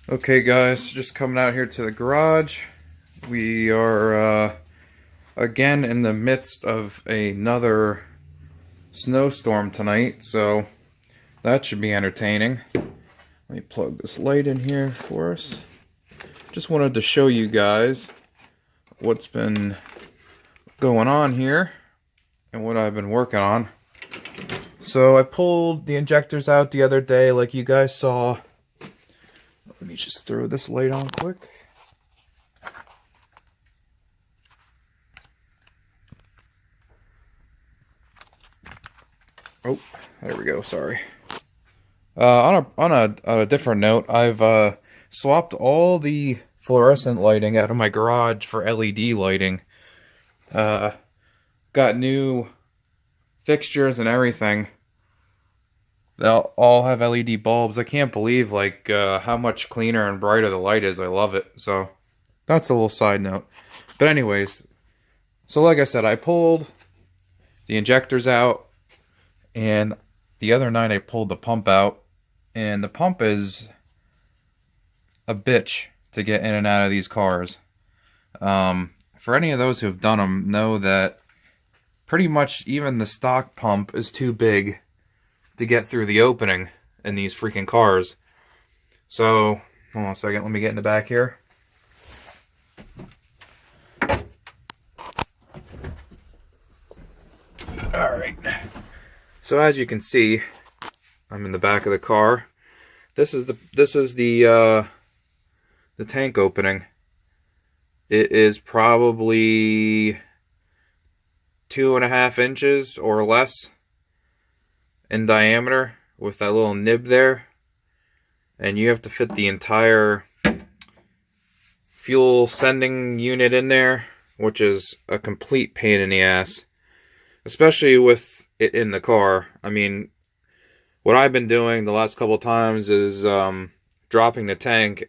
Okay guys, just coming out here to the garage. We are again in the midst of another snowstorm tonight, so that should be entertaining. Let me plug this light in here for us. Just wanted to show you guys what's been going on here and what I've been working on. So I pulled the injectors out the other day like you guys saw. Let me just throw this light on quick. Oh, there we go, sorry. On a different note, I've swapped all the fluorescent lighting out of my garage for LED lighting. Got new fixtures and everything. They'll all have LED bulbs. I can't believe how much cleaner and brighter the light is. I love it. So that's a little side note. But anyways, so like I said, I pulled the injectors out, and the other night I pulled the pump out, and the pump is a bitch to get in and out of these cars. For any of those who have done them, know that pretty much even the stock pump is too big to get through the opening in these freaking cars. So, hold on a second, let me get in the back here. Alright. So as you can see, I'm in the back of the car. This is the tank opening. It is probably 2.5 inches or less in diameter with that little nib there, and you have to fit the entire fuel sending unit in there, which is a complete pain in the ass, especially with it in the car. I mean, what I've been doing the last couple times is dropping the tank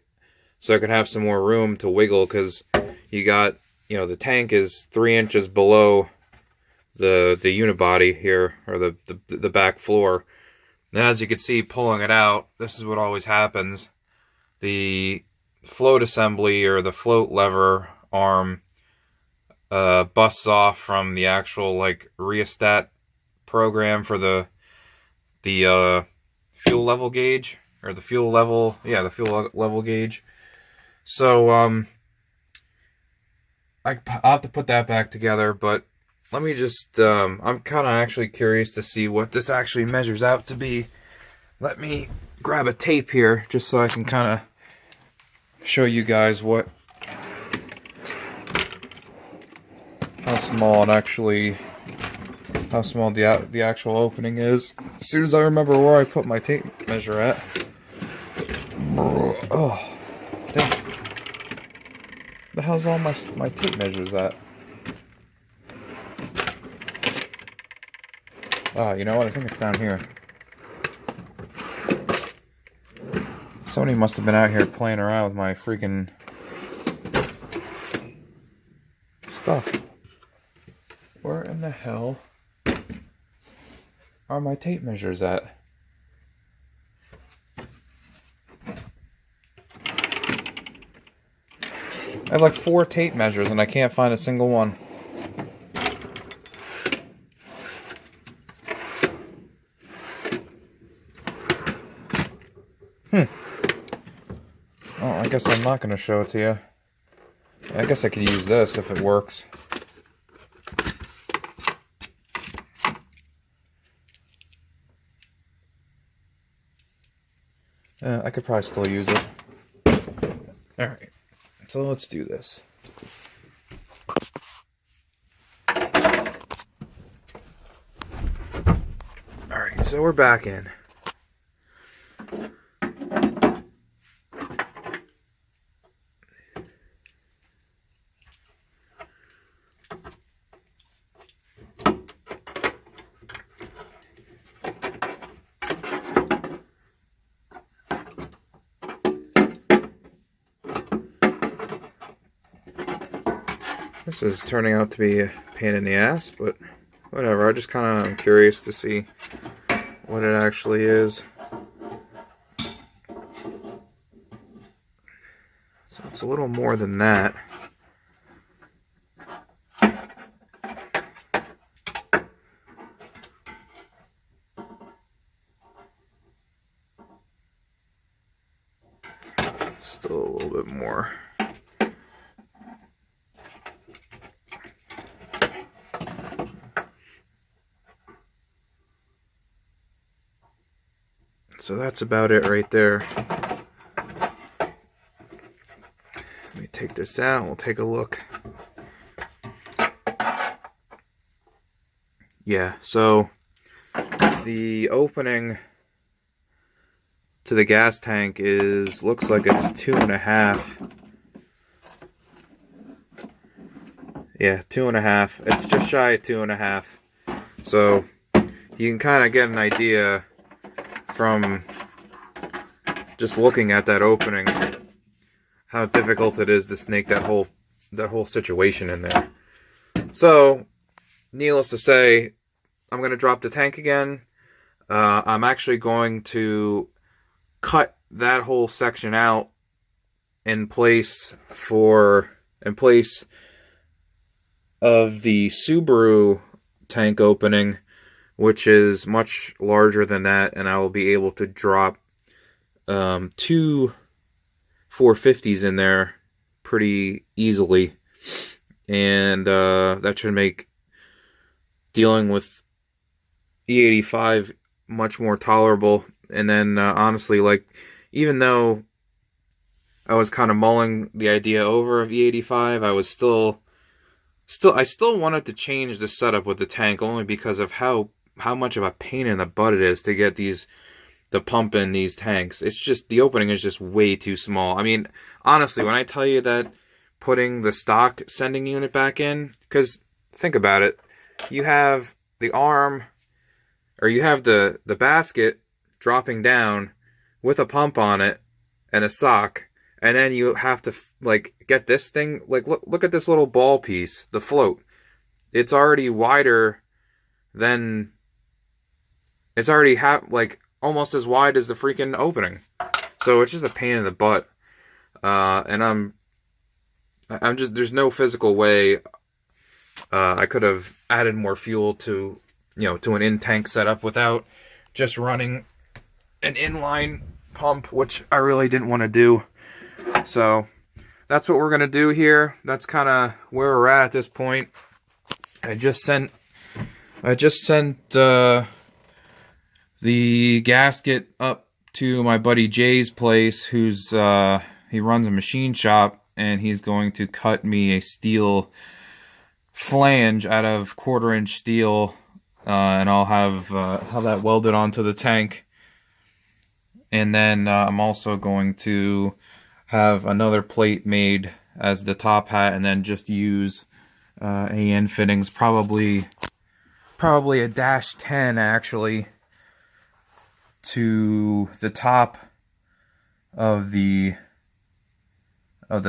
so I can have some more room to wiggle, because you got, the tank is 3 inches below the unibody here, or the back floor. And as you can see, pulling it out, this is what always happens. The float assembly, or the float lever arm, busts off from the actual rheostat program for the fuel level gauge, or the fuel level gauge. So I'll have to put that back together, but let me just, I'm kind of actually curious to see what this actually measures out to be. Let me grab a tape here, just so I can kind of show you guys how small the actual opening is. As soon as I remember where I put my tape measure at. Oh, damn. The hell's all my tape measures at? You know what? I think it's down here. Somebody must have been out here playing around with my freaking stuff. Where in the hell are my tape measures at? I have like 4 tape measures and I can't find a single one. Oh, I guess I'm not going to show it to you. I guess I could use this if it works. I could probably still use it. Alright, so let's do this. Alright, so we're back in. This is turning out to be a pain in the ass, but whatever. I just kind of am curious to see what it actually is. So it's a little more than that. Still a little bit more. So that's about it right there. Let me take this out, we'll take a look. Yeah, so the opening to the gas tank looks like it's 2.5. Yeah, 2.5. It's just shy of 2.5. So you can kind of get an idea from just looking at that opening how difficult it is to snake that whole situation in there. So needless to say, I'm going to drop the tank again. I'm actually going to cut that whole section out in place of the Subaru tank opening, which is much larger than that, and I will be able to drop 2 450s in there pretty easily, and that should make dealing with E85 much more tolerable. And then honestly, like, even though I was kind of mulling the idea over of E85, I was still wanted to change the setup with the tank, only because of how much of a pain in the butt it is to get the pump in these tanks. It's just, the opening is just way too small. I mean, honestly, when I tell you that putting the stock sending unit back in, because think about it, you have the arm, or you have the basket dropping down with a pump on it and a sock, and then you have to like get this thing, like look at this little ball piece, the float. It's already wider than, it's already like almost as wide as the freaking opening. So it's just a pain in the butt. And I'm just, there's no physical way I could have added more fuel to, to an in-tank setup without just running an inline pump, which I really didn't want to do. So that's what we're going to do here. That's kind of where we're at this point. I just sent the gasket up to my buddy Jay's place, who's he runs a machine shop, and he's going to cut me a steel flange out of 1/4-inch steel, and I'll have that welded onto the tank. And then I'm also going to have another plate made as the top hat, and then just use AN fittings, probably a -10 actually, to the top of the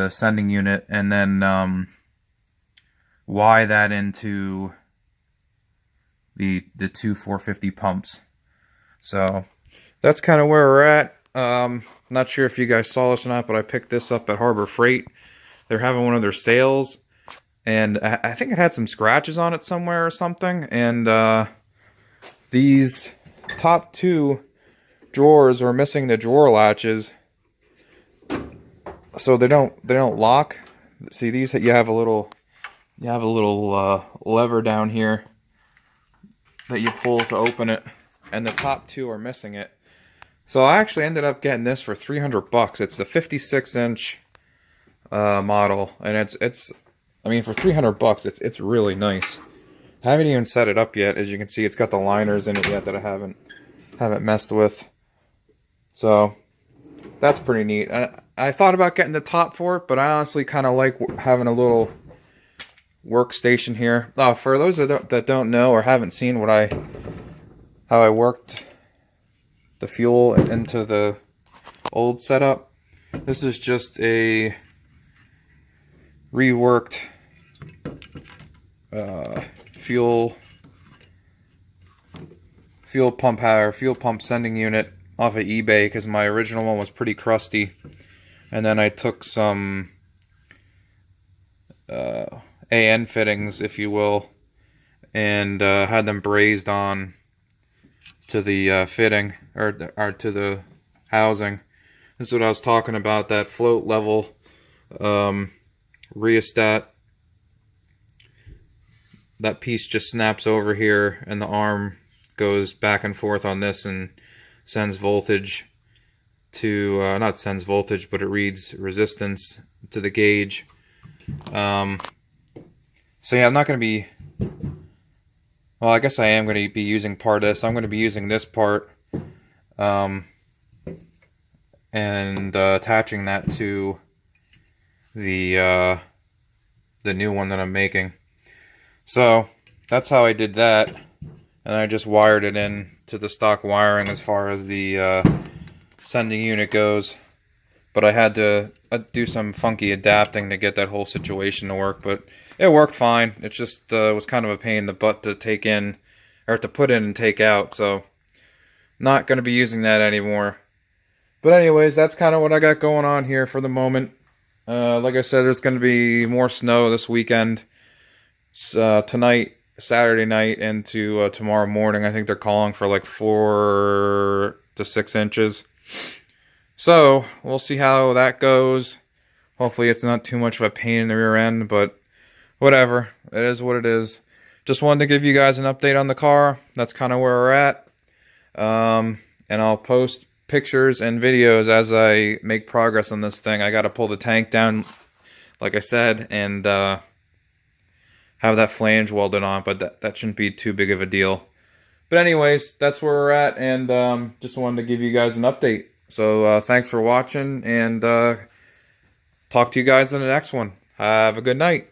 sending unit, and then Y that into the 2 450 pumps. So that's kind of where we're at. Not sure if you guys saw this or not, but I picked this up at Harbor Freight. They're having one of their sales, and I think it had some scratches on it somewhere or something. And these top 2 drawers are missing the drawer latches, so they don't lock. See, these, you have a little lever down here that you pull to open it, and the top 2 are missing it. So I actually ended up getting this for $300. It's the 56-inch model, and it's I mean, for $300, it's really nice. I haven't even set it up yet. As you can see, it's got the liners in it yet that I haven't messed with. So that's pretty neat. I thought about getting the top for it, but I honestly kind of like having a little workstation here. Oh, for those that don't know or haven't seen how I worked the fuel into the old setup, this is just a reworked fuel pump sending unit off of eBay, because my original one was pretty crusty. And then I took some AN fittings, if you will, and had them brazed on to the fitting, or to the housing. This is what I was talking about, that float level rheostat. That piece just snaps over here, and the arm goes back and forth on this and sends voltage to, not sends voltage, but it reads resistance to the gauge. So yeah, I'm not going to be, well, I guess I am going to be using part of this. I'm going to be using this part and attaching that to the new one that I'm making. So that's how I did that, and I just wired it in to the stock wiring as far as the sending unit goes. But I had to do some funky adapting to get that whole situation to work, but it worked fine. It just was kind of a pain in the butt to take in, or to put in and take out, so not going to be using that anymore. But anyways, that's kind of what I got going on here for the moment. Like I said, there's going to be more snow this weekend. Tonight, Saturday night, into tomorrow morning. I think they're calling for like 4 to 6 inches. So, we'll see how that goes. Hopefully it's not too much of a pain in the rear end, but whatever. It is what it is. Just wanted to give you guys an update on the car. That's kind of where we're at. And I'll post pictures and videos as I make progress on this thing. I got to pull the tank down, like I said, and have that flange welded on, but that shouldn't be too big of a deal. But anyways, that's where we're at, and just wanted to give you guys an update. So thanks for watching, and talk to you guys in the next one. Have a good night.